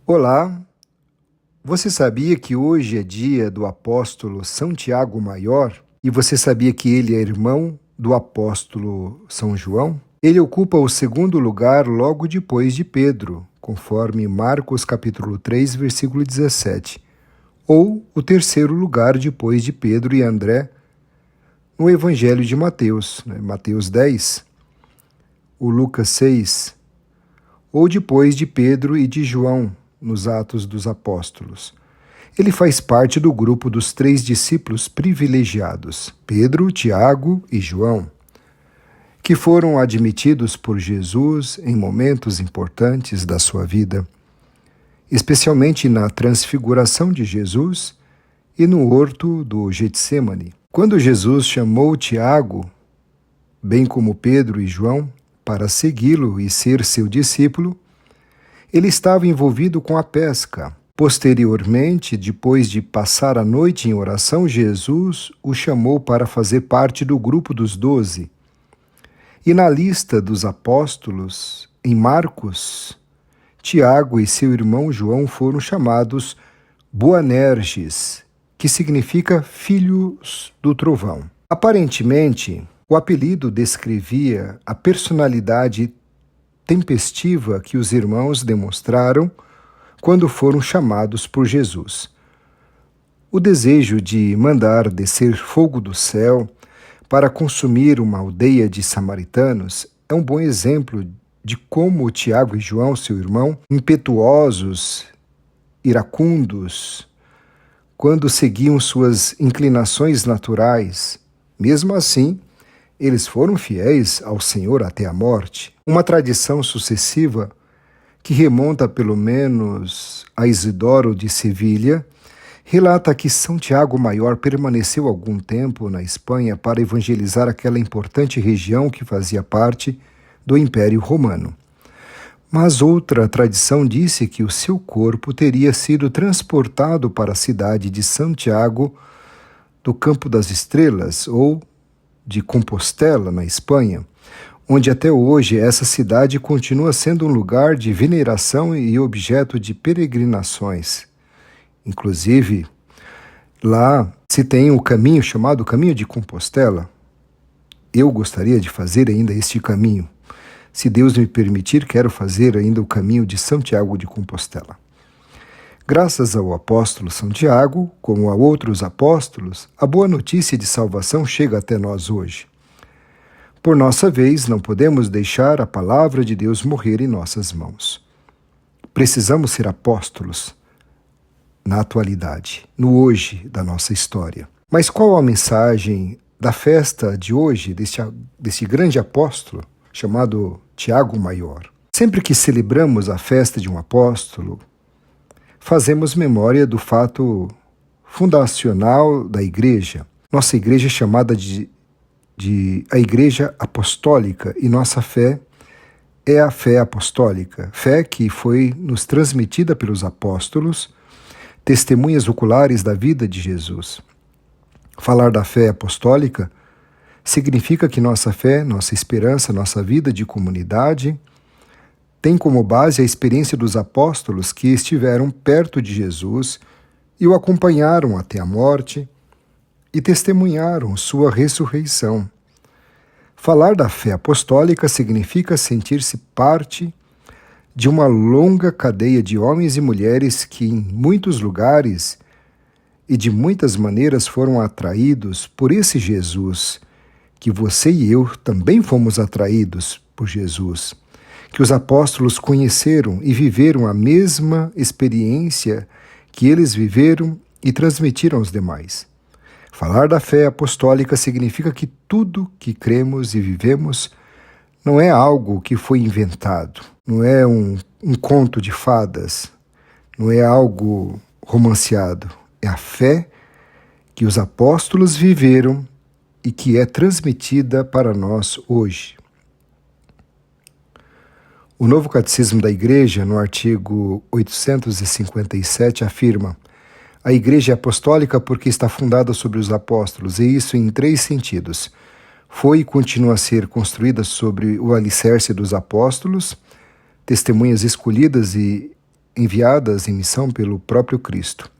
Olá, você sabia que hoje é dia do apóstolo São Tiago Maior? E você sabia que ele é irmão do apóstolo São João? Ele ocupa o segundo lugar logo depois de Pedro, conforme Marcos capítulo 3, versículo 17, ou o terceiro lugar depois de Pedro e André no Evangelho de Mateus, Mateus 10, o Lucas 6, ou depois de Pedro e de João, nos Atos dos Apóstolos. Ele faz parte do grupo dos 3 discípulos privilegiados, Pedro, Tiago e João, que foram admitidos por Jesus em momentos importantes da sua vida, especialmente na transfiguração de Jesus e no horto do Getsêmani. Quando Jesus chamou Tiago, bem como Pedro e João, para segui-lo e ser seu discípulo, ele estava envolvido com a pesca. Posteriormente, depois de passar a noite em oração, Jesus o chamou para fazer parte do grupo dos 12. E na lista dos apóstolos, em Marcos, Tiago e seu irmão João foram chamados Boanerges, que significa filhos do trovão. Aparentemente, o apelido descrevia a personalidade tempestiva que os irmãos demonstraram quando foram chamados por Jesus. O desejo de mandar descer fogo do céu para consumir uma aldeia de samaritanos é um bom exemplo de como Tiago e João, seu irmão, impetuosos, iracundos, quando seguiam suas inclinações naturais, mesmo assim, eles foram fiéis ao Senhor até a morte. Uma tradição sucessiva que remonta pelo menos a Isidoro de Sevilha relata que São Tiago Maior permaneceu algum tempo na Espanha para evangelizar aquela importante região que fazia parte do Império Romano. Mas outra tradição disse que o seu corpo teria sido transportado para a cidade de Santiago do Campo das Estrelas, ou de Compostela, na Espanha, onde até hoje essa cidade continua sendo um lugar de veneração e objeto de peregrinações. Inclusive, lá se tem o caminho chamado Caminho de Compostela. Eu gostaria de fazer ainda este caminho. Se Deus me permitir, quero fazer ainda o caminho de Santiago de Compostela. Graças ao apóstolo São Tiago, como a outros apóstolos, a boa notícia de salvação chega até nós hoje. Por nossa vez, não podemos deixar a palavra de Deus morrer em nossas mãos. Precisamos ser apóstolos na atualidade, no hoje da nossa história. Mas qual a mensagem da festa de hoje, deste grande apóstolo chamado Tiago Maior? Sempre que celebramos a festa de um apóstolo, fazemos memória do fato fundacional da Igreja. Nossa Igreja é chamada de a Igreja Apostólica e nossa fé é a fé apostólica, fé que foi nos transmitida pelos apóstolos, testemunhas oculares da vida de Jesus. Falar da fé apostólica significa que nossa fé, nossa esperança, nossa vida de comunidade tem como base a experiência dos apóstolos que estiveram perto de Jesus e o acompanharam até a morte e testemunharam sua ressurreição. Falar da fé apostólica significa sentir-se parte de uma longa cadeia de homens e mulheres que, em muitos lugares e de muitas maneiras, foram atraídos por esse Jesus, que você e eu também fomos atraídos por Jesus, que os apóstolos conheceram e viveram a mesma experiência que eles viveram e transmitiram aos demais. Falar da fé apostólica significa que tudo que cremos e vivemos não é algo que foi inventado, não é um conto de fadas, não é algo romanceado. É a fé que os apóstolos viveram e que é transmitida para nós hoje. O Novo Catecismo da Igreja, no artigo 857, afirma: a Igreja é apostólica porque está fundada sobre os apóstolos, e isso em 3 sentidos. Foi e continua a ser construída sobre o alicerce dos apóstolos, testemunhas escolhidas e enviadas em missão pelo próprio Cristo.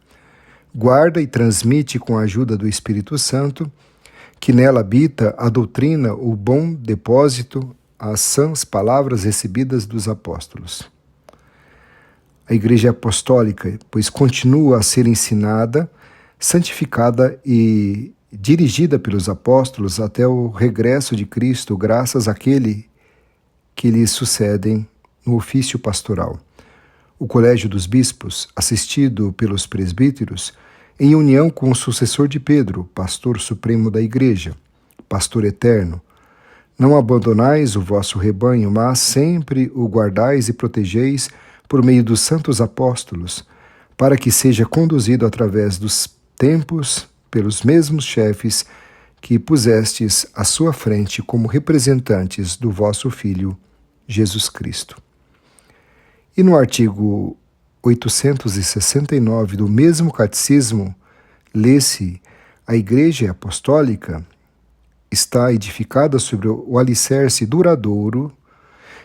Guarda e transmite com a ajuda do Espírito Santo, que nela habita a doutrina, o bom depósito, as sãs palavras recebidas dos apóstolos. A Igreja Apostólica, pois continua a ser ensinada, santificada e dirigida pelos apóstolos até o regresso de Cristo, graças àquele que lhe sucedem no ofício pastoral. O Colégio dos Bispos, assistido pelos presbíteros, em união com o sucessor de Pedro, pastor supremo da Igreja, pastor eterno, não abandonais o vosso rebanho, mas sempre o guardais e protegeis por meio dos santos apóstolos, para que seja conduzido através dos tempos pelos mesmos chefes que pusestes à sua frente como representantes do vosso Filho, Jesus Cristo. E no artigo 869 do mesmo catecismo, lê-se: a Igreja Apostólica está edificada sobre o alicerce duradouro,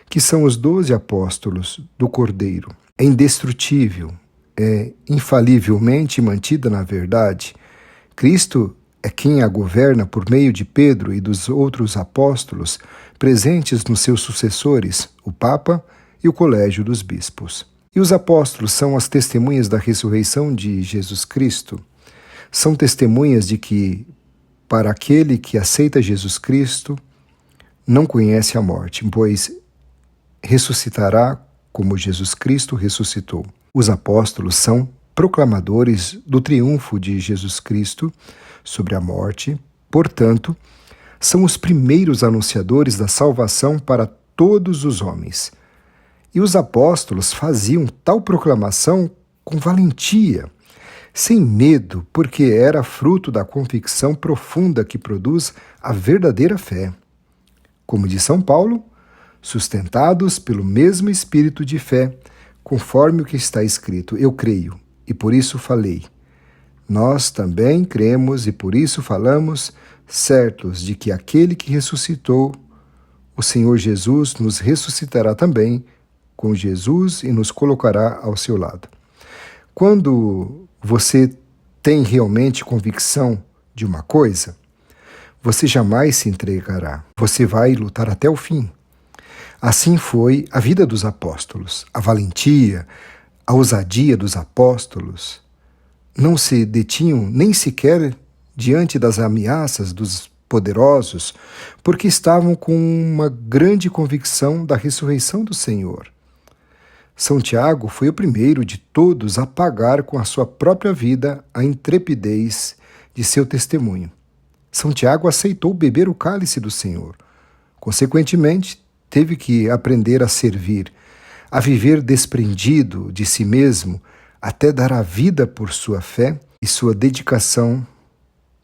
que são os 12 apóstolos do Cordeiro. É indestrutível, é infalivelmente mantida na verdade. Cristo é quem a governa por meio de Pedro e dos outros apóstolos presentes nos seus sucessores, o Papa e o Colégio dos Bispos. E os apóstolos são as testemunhas da ressurreição de Jesus Cristo. São testemunhas de que, para aquele que aceita Jesus Cristo, não conhece a morte, pois ressuscitará como Jesus Cristo ressuscitou. Os apóstolos são proclamadores do triunfo de Jesus Cristo sobre a morte, portanto, são os primeiros anunciadores da salvação para todos os homens. E os apóstolos faziam tal proclamação com valentia, sem medo, porque era fruto da convicção profunda que produz a verdadeira fé. Como diz São Paulo, sustentados pelo mesmo espírito de fé, conforme o que está escrito: eu creio, e por isso falei. Nós também cremos e por isso falamos, certos de que aquele que ressuscitou, o Senhor Jesus, nos ressuscitará também com Jesus e nos colocará ao seu lado. Quando você tem realmente convicção de uma coisa, você jamais se entregará. Você vai lutar até o fim. Assim foi a vida dos apóstolos. A valentia, a ousadia dos apóstolos não se detinham nem sequer diante das ameaças dos poderosos, porque estavam com uma grande convicção da ressurreição do Senhor. São Tiago foi o primeiro de todos a pagar com a sua própria vida a intrepidez de seu testemunho. São Tiago aceitou beber o cálice do Senhor. Consequentemente, teve que aprender a servir, a viver desprendido de si mesmo, até dar a vida por sua fé e sua dedicação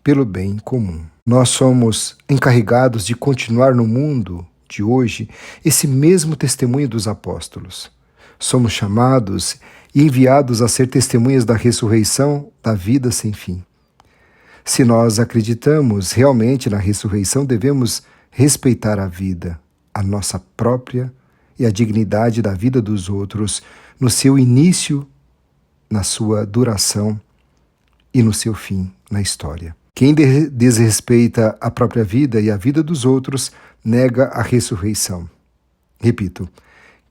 pelo bem comum. Nós somos encarregados de continuar no mundo de hoje esse mesmo testemunho dos apóstolos. Somos chamados e enviados a ser testemunhas da ressurreição da vida sem fim. Se nós acreditamos realmente na ressurreição, devemos respeitar a vida, a nossa própria e a dignidade da vida dos outros, no seu início, na sua duração e no seu fim na história. Quem desrespeita a própria vida e a vida dos outros, nega a ressurreição. Repito,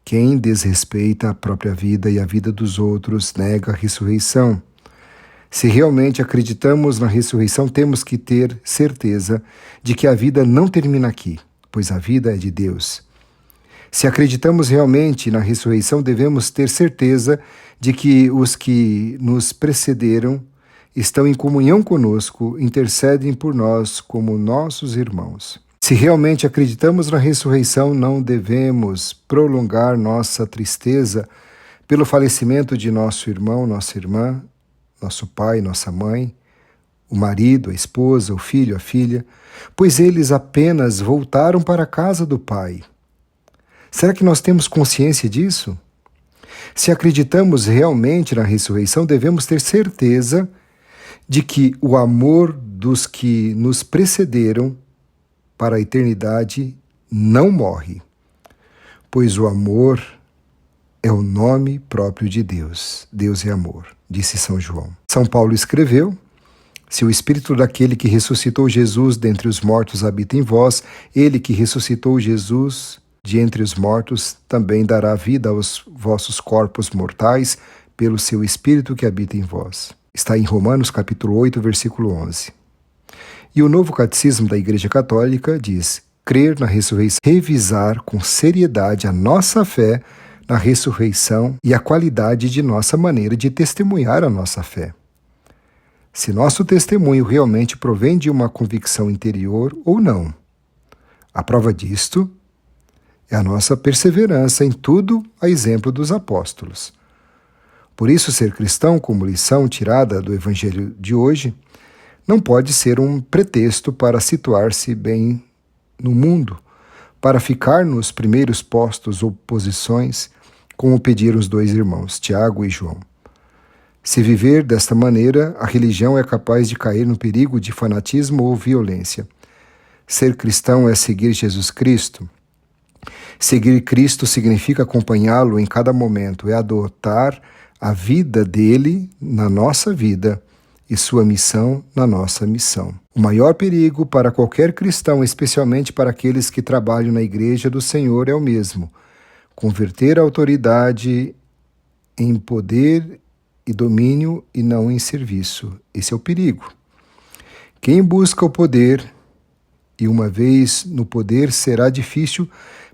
quem desrespeita a própria vida e a vida dos outros, nega a ressurreição. Se realmente acreditamos na ressurreição, temos que ter certeza de que a vida não termina aqui, pois a vida é de Deus. Se acreditamos realmente na ressurreição, devemos ter certeza de que os que nos precederam estão em comunhão conosco, intercedem por nós como nossos irmãos. Se realmente acreditamos na ressurreição, não devemos prolongar nossa tristeza pelo falecimento de nosso irmão, nossa irmã, nosso pai, nossa mãe, o marido, a esposa, o filho, a filha, pois eles apenas voltaram para a casa do Pai. Será que nós temos consciência disso? Se acreditamos realmente na ressurreição, devemos ter certeza de que o amor dos que nos precederam para a eternidade não morre, pois o amor é o nome próprio de Deus. Deus é amor, disse São João. São Paulo escreveu: se o Espírito daquele que ressuscitou Jesus dentre os mortos habita em vós, ele que ressuscitou Jesus de entre os mortos também dará vida aos vossos corpos mortais pelo seu Espírito que habita em vós. Está em Romanos capítulo 8, versículo 11. E o Novo Catecismo da Igreja Católica diz: crer na ressurreição, revisar com seriedade a nossa fé na ressurreição e a qualidade de nossa maneira de testemunhar a nossa fé. Se nosso testemunho realmente provém de uma convicção interior ou não. A prova disto é a nossa perseverança em tudo, a exemplo dos apóstolos. Por isso, ser cristão, como lição tirada do Evangelho de hoje, não pode ser um pretexto para situar-se bem no mundo, para ficar nos primeiros postos ou posições, como pediram os dois irmãos, Tiago e João. Se viver desta maneira, a religião é capaz de cair no perigo de fanatismo ou violência. Ser cristão é seguir Jesus Cristo. Seguir Cristo significa acompanhá-lo em cada momento, é adotar a vida dele na nossa vida e sua missão na nossa missão. O maior perigo para qualquer cristão, especialmente para aqueles que trabalham na Igreja do Senhor, é o mesmo: converter a autoridade em poder e domínio e não em serviço. Esse é o perigo. Quem busca o poder, e uma vez no poder será difícil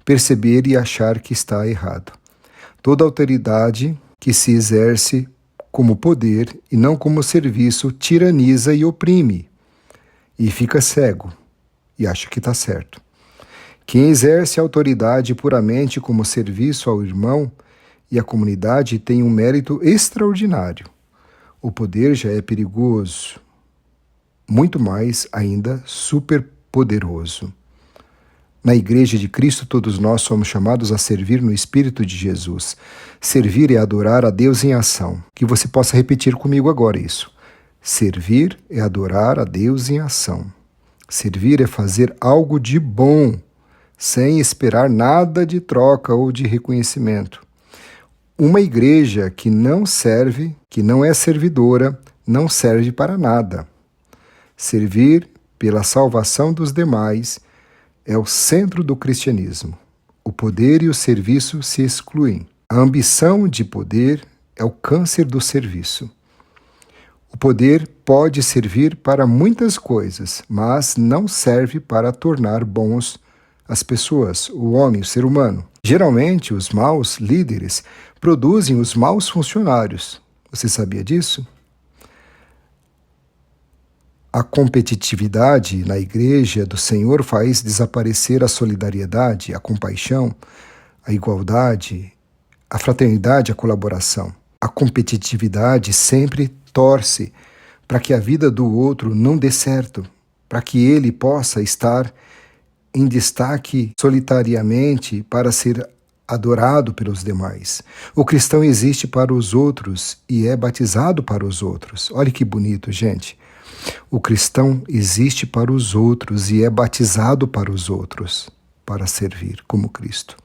perceber e achar que está errado. Toda autoridade que se exerce como poder e não como serviço tiraniza e oprime, e fica cego e acha que está certo. Quem exerce a autoridade puramente como serviço ao irmão e à comunidade tem um mérito extraordinário. O poder já é perigoso, muito mais ainda superpoderoso. Na Igreja de Cristo, todos nós somos chamados a servir no Espírito de Jesus. Servir é adorar a Deus em ação. Que você possa repetir comigo agora isso. Servir é adorar a Deus em ação. Servir é fazer algo de bom, sem esperar nada de troca ou de reconhecimento. Uma igreja que não serve, que não é servidora, não serve para nada. Servir pela salvação dos demais é o centro do cristianismo. O poder e o serviço se excluem. A ambição de poder é o câncer do serviço. O poder pode servir para muitas coisas, mas não serve para tornar bons as pessoas, o homem, o ser humano. Geralmente, os maus líderes produzem os maus funcionários. Você sabia disso? A competitividade na Igreja do Senhor faz desaparecer a solidariedade, a compaixão, a igualdade, a fraternidade, a colaboração. A competitividade sempre torce para que a vida do outro não dê certo, para que ele possa estar em destaque solitariamente para ser adorado pelos demais. O cristão existe para os outros e é batizado para os outros. Olha que bonito, gente. O cristão existe para os outros e é batizado para os outros, para servir como Cristo.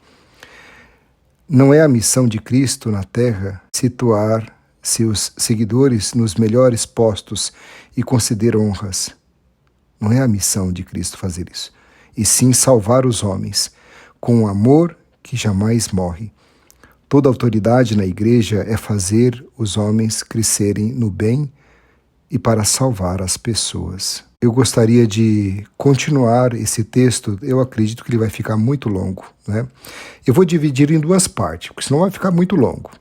Não é a missão de Cristo na terra situar seus seguidores nos melhores postos e conceder honras. Não é a missão de Cristo fazer isso, e sim salvar os homens com um amor que jamais morre. Toda autoridade na igreja é fazer os homens crescerem no bem e para salvar as pessoas. Eu gostaria de continuar esse texto, eu acredito que ele vai ficar muito longo, né? Eu vou dividir em duas partes, porque senão vai ficar muito longo.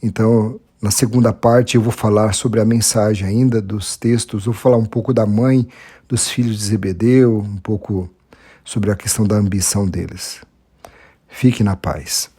Então, na segunda parte eu vou falar sobre a mensagem ainda dos textos, vou falar um pouco da mãe dos filhos de Zebedeu, um pouco sobre a questão da ambição deles. Fique na paz.